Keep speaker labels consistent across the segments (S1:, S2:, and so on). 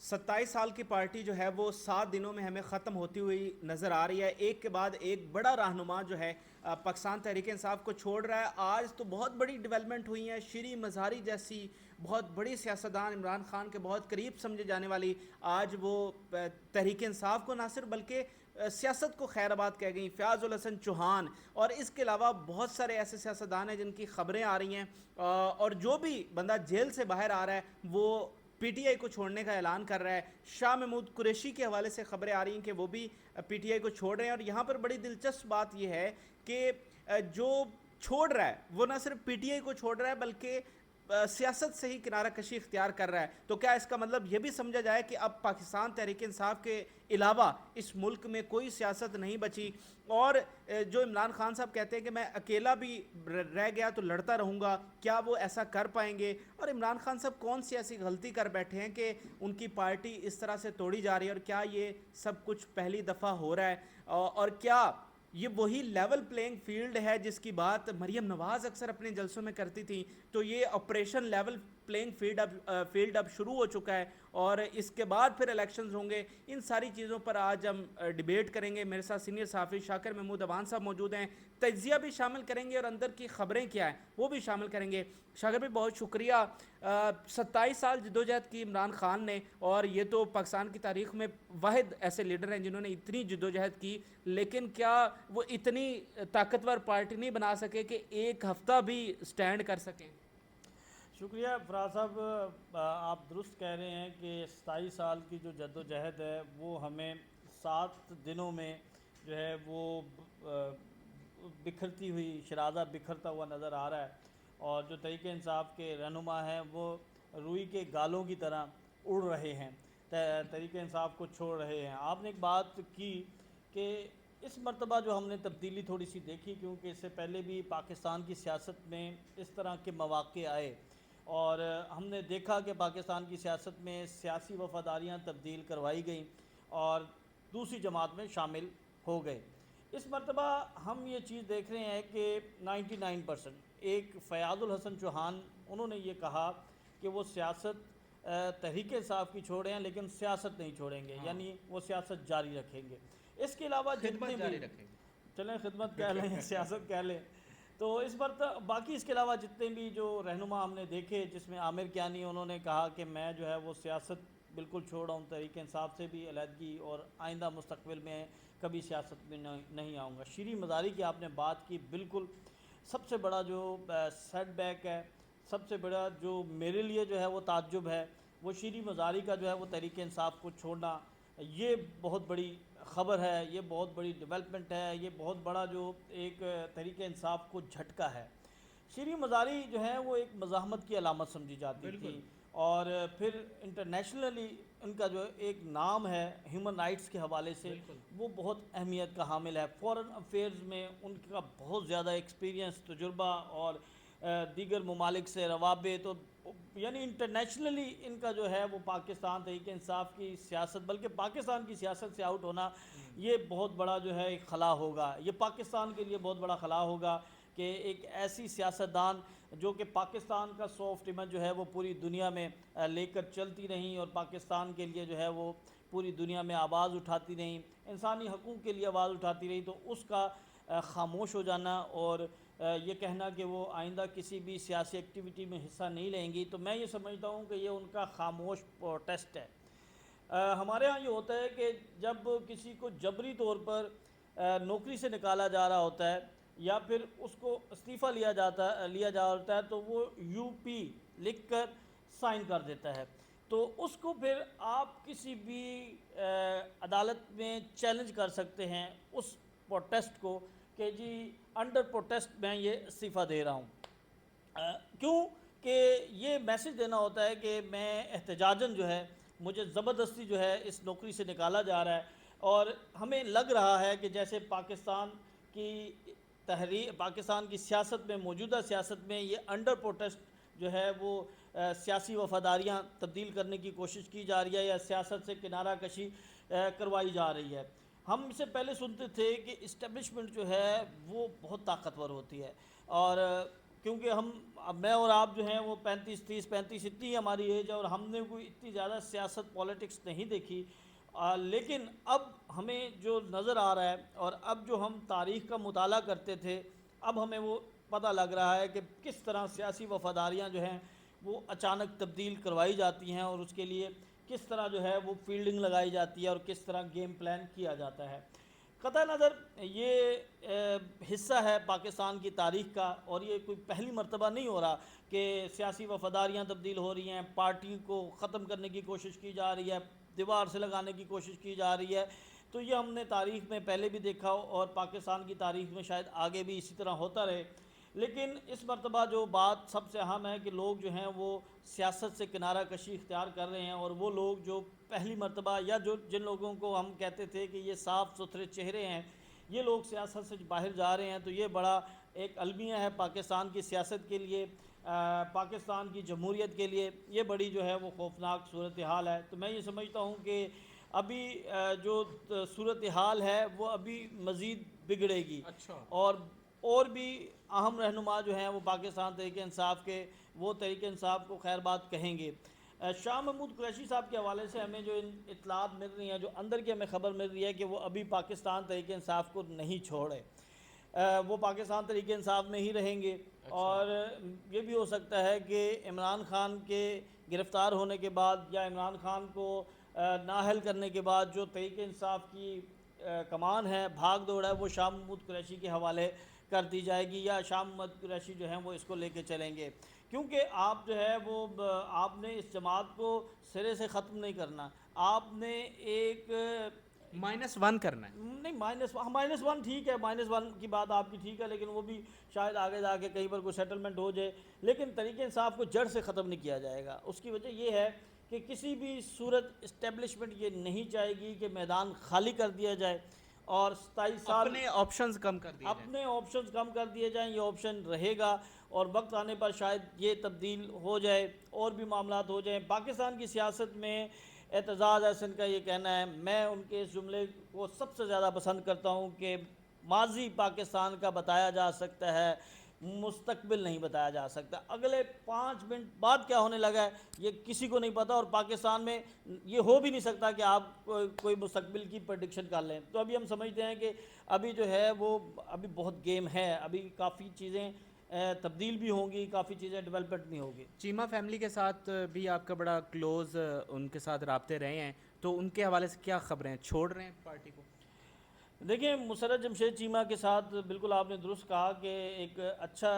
S1: 27 سال کی پارٹی جو ہے وہ 7 دنوں میں ہمیں ختم ہوتی ہوئی نظر آ رہی ہے. ایک کے بعد ایک بڑا رہنما جو ہے پاکستان تحریک انصاف کو چھوڑ رہا ہے. آج تو بہت بڑی ڈیولپمنٹ ہوئی ہیں. شیریں مظہری جیسی بہت بڑی سیاستدان، عمران خان کے بہت قریب سمجھے جانے والی، آج وہ تحریک انصاف کو نہ صرف بلکہ سیاست کو خیر آباد کہہ گئیں. فیاض الحسن چوہان اور اس کے علاوہ بہت سارے ایسے سیاستدان ہیں جن کی خبریں آ رہی ہیں، اور جو بھی بندہ جیل سے باہر آ رہا ہے وہ پی ٹی آئی کو چھوڑنے کا اعلان کر رہا ہے. شاہ محمود قریشی کے حوالے سے خبریں آ رہی ہیں کہ وہ بھی پی ٹی آئی کو چھوڑ رہے ہیں. اور یہاں پر بڑی دلچسپ بات یہ ہے کہ جو چھوڑ رہا ہے وہ نہ صرف پی ٹی آئی کو چھوڑ رہا ہے بلکہ سیاست سے ہی کنارہ کشی اختیار کر رہا ہے. تو کیا اس کا مطلب یہ بھی سمجھا جائے کہ اب پاکستان تحریک انصاف کے علاوہ اس ملک میں کوئی سیاست نہیں بچی؟ اور جو عمران خان صاحب کہتے ہیں کہ میں اکیلا بھی رہ گیا تو لڑتا رہوں گا، کیا وہ ایسا کر پائیں گے؟ اور عمران خان صاحب کون سی ایسی غلطی کر بیٹھے ہیں کہ ان کی پارٹی اس طرح سے توڑی جا رہی ہے؟ اور کیا یہ سب کچھ پہلی دفعہ ہو رہا ہے؟ اور کیا یہ وہی لیول پلینگ فیلڈ ہے جس کی بات مریم نواز اکثر اپنے جلسوں میں کرتی تھیں؟ تو یہ آپریشن لیول پلینگ فیلڈ اب شروع ہو چکا ہے، اور اس کے بعد پھر الیکشنز ہوں گے. ان ساری چیزوں پر آج ہم ڈیبیٹ کریں گے. میرے ساتھ سینئر صحافی شاکر محمود اوان صاحب موجود ہیں. تجزیہ بھی شامل کریں گے اور اندر کی خبریں کیا ہیں وہ بھی شامل کریں گے. شاکر بھائی بہت شکریہ. 27 سال جدوجہد کی عمران خان نے، اور یہ تو پاکستان کی تاریخ میں واحد ایسے لیڈر ہیں جنہوں نے اتنی جدوجہد کی، لیکن کیا وہ اتنی طاقتور پارٹی نہیں بنا سکے کہ ایک ہفتہ بھی سٹینڈ کر سکیں؟
S2: شکریہ فراز صاحب، آپ درست کہہ رہے ہیں کہ 27 سال کی جو جد و جہد ہے وہ ہمیں 7 دنوں میں جو ہے وہ بکھرتی ہوئی شرازہ بکھرتا ہوا نظر آ رہا ہے. اور جو تحریک انصاف کے رہنما ہیں وہ روئی کے گالوں کی طرح اڑ رہے ہیں، تحریک انصاف کو چھوڑ رہے ہیں. آپ نے ایک بات کی کہ اس مرتبہ جو ہم نے تبدیلی تھوڑی سی دیکھی، کیونکہ اس سے پہلے بھی پاکستان کی سیاست میں اس طرح کے مواقع آئے اور ہم نے دیکھا کہ پاکستان کی سیاست میں سیاسی وفاداریاں تبدیل کروائی گئیں اور دوسری جماعت میں شامل ہو گئے. اس مرتبہ ہم یہ چیز دیکھ رہے ہیں کہ 99% ایک فیاض الحسن چوہان انہوں نے یہ کہا کہ وہ سیاست تحریک انصاف کی چھوڑیں ہیں لیکن سیاست نہیں چھوڑیں گے،
S1: ہاں،
S2: یعنی وہ سیاست جاری رکھیں گے. اس کے علاوہ جتنے
S1: خدمت
S2: بھی،
S1: جاری رکھیں گے.
S2: چلیں خدمت کہہ لیں یا سیاست کہہ لیں، تو اس پر باقی اس کے علاوہ جتنے بھی جو رہنما ہم نے دیکھے، جس میں عامر کیانی انہوں نے کہا کہ میں جو ہے وہ سیاست بالکل چھوڑ رہا ہوں، تحریک انصاف سے بھی علیحدگی، اور آئندہ مستقبل میں کبھی سیاست میں نہیں آؤں گا. شیریں مظہری کی آپ نے بات کی، بالکل سب سے بڑا جو سیٹ بیک ہے، سب سے بڑا جو میرے لیے جو ہے وہ تعجب ہے، وہ شیریں مظہری کا جو ہے وہ تحریک انصاف کو چھوڑنا. یہ بہت بڑی خبر ہے، یہ بہت بڑی ڈیولپمنٹ ہے، یہ بہت بڑا جو ایک تحریک انصاف کو جھٹکا ہے. شیریں مظہری جو ہے وہ ایک مزاحمت کی علامت سمجھی جاتی
S1: بالکل.
S2: تھی، اور پھر انٹرنیشنلی ان کا جو ایک نام ہے ہیومن رائٹس کے حوالے سے
S1: بالکل.
S2: وہ بہت اہمیت کا حامل ہے. فورن افیئرز میں ان کا بہت زیادہ ایکسپیرینس، تجربہ، اور دیگر ممالک سے روابط، تو یعنی انٹرنیشنلی ان کا جو ہے وہ پاکستان تحریک انصاف کی سیاست، بلکہ پاکستان کی سیاست سے آؤٹ ہونا، یہ بہت بڑا جو ہے ایک خلا ہوگا. یہ پاکستان کے لیے بہت بڑا خلا ہوگا کہ ایک ایسی سیاستدان جو کہ پاکستان کا سافٹ امیج جو ہے وہ پوری دنیا میں لے کر چلتی رہیں، اور پاکستان کے لیے جو ہے وہ پوری دنیا میں آواز اٹھاتی رہیں، انسانی حقوق کے لیے آواز اٹھاتی رہی، تو اس کا خاموش ہو جانا اور یہ کہنا کہ وہ آئندہ کسی بھی سیاسی ایکٹیویٹی میں حصہ نہیں لیں گی، تو میں یہ سمجھتا ہوں کہ یہ ان کا خاموش پروٹیسٹ ہے. ہمارے ہاں یہ ہوتا ہے کہ جب کسی کو جبری طور پر نوکری سے نکالا جا رہا ہوتا ہے یا پھر اس کو استعفیٰ لیا جا ہوتا ہے، تو وہ یو پی لکھ کر سائن کر دیتا ہے. تو اس کو پھر آپ کسی بھی عدالت میں چیلنج کر سکتے ہیں اس پروٹیسٹ کو کہ جی انڈر پروٹیسٹ میں یہ استعفیٰ دے رہا ہوں. کیوں کہ یہ میسج دینا ہوتا ہے کہ میں احتجاجاً جو ہے مجھے زبردستی جو ہے اس نوکری سے نکالا جا رہا ہے، اور ہمیں لگ رہا ہے کہ جیسے پاکستان کی سیاست میں، موجودہ سیاست میں، یہ انڈر پروٹیسٹ جو ہے وہ سیاسی وفاداریاں تبدیل کرنے کی کوشش کی جا رہی ہے یا سیاست سے کنارہ کشی کروائی جا رہی ہے. ہم اس سے پہلے سنتے تھے کہ اسٹیبلشمنٹ جو ہے وہ بہت طاقتور ہوتی ہے، اور کیونکہ اب میں اور آپ جو ہیں وہ 35 اتنی ہماری ایج ہے اور ہم نے کوئی اتنی زیادہ سیاست پالیٹکس نہیں دیکھی، لیکن اب ہمیں جو نظر آ رہا ہے اور اب جو ہم تاریخ کا مطالعہ کرتے تھے، اب ہمیں وہ پتہ لگ رہا ہے کہ کس طرح سیاسی وفاداریاں جو ہیں وہ اچانک تبدیل کروائی جاتی ہیں، اور اس کے لیے کس طرح جو ہے وہ فیلڈنگ لگائی جاتی ہے اور کس طرح گیم پلان کیا جاتا ہے۔ قطع نظر یہ حصہ ہے پاکستان کی تاریخ کا، اور یہ کوئی پہلی مرتبہ نہیں ہو رہا کہ سیاسی وفاداریاں تبدیل ہو رہی ہیں، پارٹی کو ختم کرنے کی کوشش کی جا رہی ہے، دیوار سے لگانے کی کوشش کی جا رہی ہے۔ تو یہ ہم نے تاریخ میں پہلے بھی دیکھا اور پاکستان کی تاریخ میں شاید آگے بھی اسی طرح ہوتا رہے، لیکن اس مرتبہ جو بات سب سے اہم ہے کہ لوگ جو ہیں وہ سیاست سے کنارہ کشی اختیار کر رہے ہیں، اور وہ لوگ جو پہلی مرتبہ یا جن لوگوں کو ہم کہتے تھے کہ یہ صاف ستھرے چہرے ہیں، یہ لوگ سیاست سے باہر جا رہے ہیں، تو یہ بڑا ایک المیہ ہے پاکستان کی سیاست کے لیے، پاکستان کی جمہوریت کے لیے، یہ بڑی جو ہے وہ خوفناک صورتحال ہے۔ تو میں یہ سمجھتا ہوں کہ ابھی جو صورتحال ہے وہ ابھی مزید بگڑے گی، اور بھی اہم رہنما جو ہیں وہ پاکستان تحریک انصاف کے، وہ تحریک انصاف کو خیر بات کہیں گے۔ شاہ محمود قریشی صاحب کے حوالے سے ہمیں جو اطلاعات مل رہی ہیں، جو اندر کی ہمیں خبر مل رہی ہے کہ وہ ابھی پاکستان تحریک انصاف کو نہیں چھوڑے، وہ پاکستان تحریک انصاف میں ہی رہیں گے، اور یہ بھی ہو سکتا ہے کہ عمران خان کے گرفتار ہونے کے بعد یا عمران خان کو نااہل کرنے کے بعد جو تحریک انصاف کی کمان ہے، بھاگ دوڑ ہے، وہ شاہ محمود قریشی کے حوالے کر دی جائے گی، یا شاہ محمود قریشی جو ہیں وہ اس کو لے کے چلیں گے، کیونکہ آپ جو ہے وہ آپ نے اس جماعت کو سرے سے ختم نہیں کرنا، آپ نے ایک
S1: -1 کرنا ہے۔
S2: نہیں، -1 ٹھیک ہے، -1 کی بات آپ کی ٹھیک ہے، لیکن وہ بھی شاید آگے جا کے کہیں پر کوئی سیٹلمنٹ ہو جائے، لیکن تحریک انصاف کو جڑ سے ختم نہیں کیا جائے گا۔ اس کی وجہ یہ ہے کہ کسی بھی صورت اسٹیبلشمنٹ یہ نہیں چاہے گی کہ میدان خالی کر دیا جائے، اور 27 سال
S1: اپنے آپشنز کم کر دیے جائیں۔
S2: اپنے آپشنز کم کر دیے جائیں، یہ آپشن رہے گا، اور وقت آنے پر شاید یہ تبدیل ہو جائے اور بھی معاملات ہو جائیں۔ پاکستان کی سیاست میں اعتزاز احسن کا یہ کہنا ہے، میں ان کے اس جملے کو سب سے زیادہ پسند کرتا ہوں کہ ماضی پاکستان کا بتایا جا سکتا ہے، مستقبل نہیں بتایا جا سکتا۔ اگلے 5 منٹ بعد کیا ہونے لگا ہے یہ کسی کو نہیں پتا، اور پاکستان میں یہ ہو بھی نہیں سکتا کہ آپ کوئی مستقبل کی پریڈکشن کر لیں۔ تو ابھی ہم سمجھتے ہیں کہ ابھی جو ہے وہ ابھی بہت گیم ہے، ابھی کافی چیزیں تبدیل بھی ہوں گی، کافی چیزیں ڈیولپمنٹ بھی ہوگی۔
S1: چیمہ فیملی کے ساتھ بھی آپ کا بڑا کلوز ان کے ساتھ رابطے رہے ہیں، تو ان کے حوالے سے کیا خبریں ہیں؟ چھوڑ رہے ہیں پارٹی کو؟
S2: دیکھیں، مسرت جمشید چیمہ کے ساتھ بالکل آپ نے درست کہا کہ ایک اچھا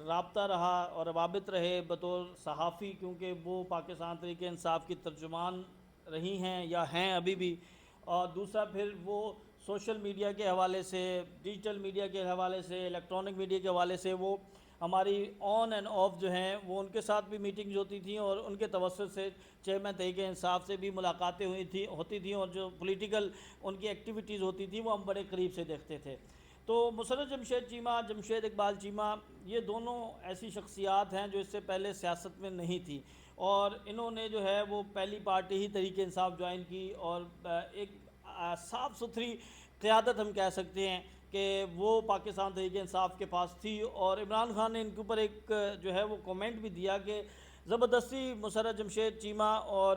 S2: رابطہ رہا اور روابط رہے بطور صحافی، کیونکہ وہ پاکستان تحریک انصاف کی ترجمان رہی ہیں یا ہیں ابھی بھی، اور دوسرا پھر وہ سوشل میڈیا کے حوالے سے، ڈیجیٹل میڈیا کے حوالے سے، الیکٹرانک میڈیا کے حوالے سے وہ ہماری آن اینڈ آف جو ہیں وہ ان کے ساتھ بھی میٹنگز ہوتی تھیں، اور ان کے توسط سے چیئرمین تحریک انصاف سے بھی ملاقاتیں ہوتی تھیں، اور جو پولیٹیکل ان کی ایکٹیویٹیز ہوتی تھیں وہ ہم بڑے قریب سے دیکھتے تھے۔ تو مسرت جمشید چیمہ، جمشید اقبال چیمہ، یہ دونوں ایسی شخصیات ہیں جو اس سے پہلے سیاست میں نہیں تھی، اور انہوں نے جو ہے وہ پہلی پارٹی ہی تحریک انصاف جوائن کی، اور ایک صاف ستھری قیادت ہم کہہ سکتے ہیں کہ وہ پاکستان تحریک انصاف کے پاس تھی، اور عمران خان نے ان کے اوپر ایک جو ہے وہ کومنٹ بھی دیا کہ زبردستی مسرت جمشید چیمہ اور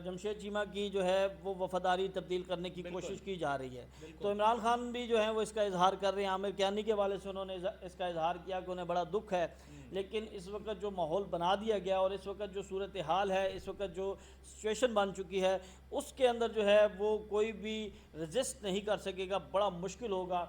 S2: جمشید چیمہ کی جو ہے وہ وفاداری تبدیل کرنے کی کوشش کی جا رہی ہے۔ تو عمران خان بھی جو ہیں وہ اس کا اظہار کر رہے ہیں، عامر کیانی کے حوالے سے انہوں نے اس کا اظہار کیا کہ انہیں بڑا دکھ ہے، لیکن اس وقت جو ماحول بنا دیا گیا اور اس وقت جو صورتحال ہے، اس وقت جو سچویشن بن چکی ہے، اس کے اندر جو ہے وہ کوئی بھی رجسٹ نہیں کر سکے گا، بڑا مشکل ہوگا۔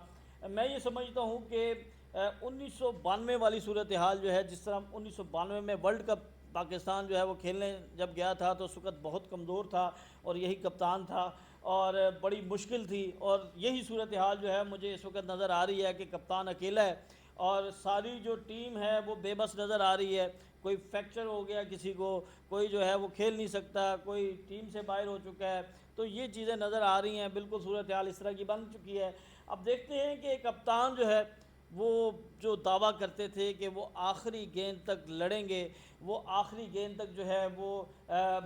S2: میں یہ سمجھتا ہوں کہ 1992 والی صورتحال جو ہے، جس طرح 1992 میں ورلڈ کپ پاکستان جو ہے وہ کھیلنے جب گیا تھا تو اس وقت بہت کمزور تھا اور یہی کپتان تھا اور بڑی مشکل تھی، اور یہی صورتحال جو ہے مجھے اس وقت نظر آ رہی ہے کہ کپتان اکیلا ہے اور ساری جو ٹیم ہے وہ بے بس نظر آ رہی ہے۔ کوئی فریکچر ہو گیا کسی کو، کوئی جو ہے وہ کھیل نہیں سکتا، کوئی ٹیم سے باہر ہو چکا ہے، تو یہ چیزیں نظر آ رہی ہیں، بالکل صورتحال اس طرح کی بن چکی ہے۔ اب دیکھتے ہیں کہ کپتان جو ہے وہ جو دعویٰ کرتے تھے کہ وہ آخری گیند تک لڑیں گے، وہ آخری گیند تک جو ہے وہ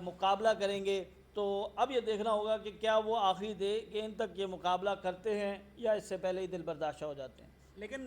S2: مقابلہ کریں گے، تو اب یہ دیکھنا ہوگا کہ کیا وہ آخری گیند تک یہ مقابلہ کرتے ہیں یا اس سے پہلے ہی دل برداشتہ ہو جاتے ہیں۔
S1: لیکن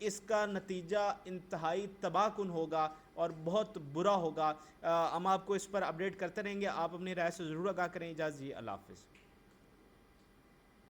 S1: اس کا نتیجہ انتہائی تباہ کن ہوگا اور بہت برا ہوگا۔ ہم آپ کو اس پر اپڈیٹ کرتے رہیں گے، آپ اپنی رائے سے ضرور آگاہ کریں۔ اجازت دیجیے، اللہ حافظ۔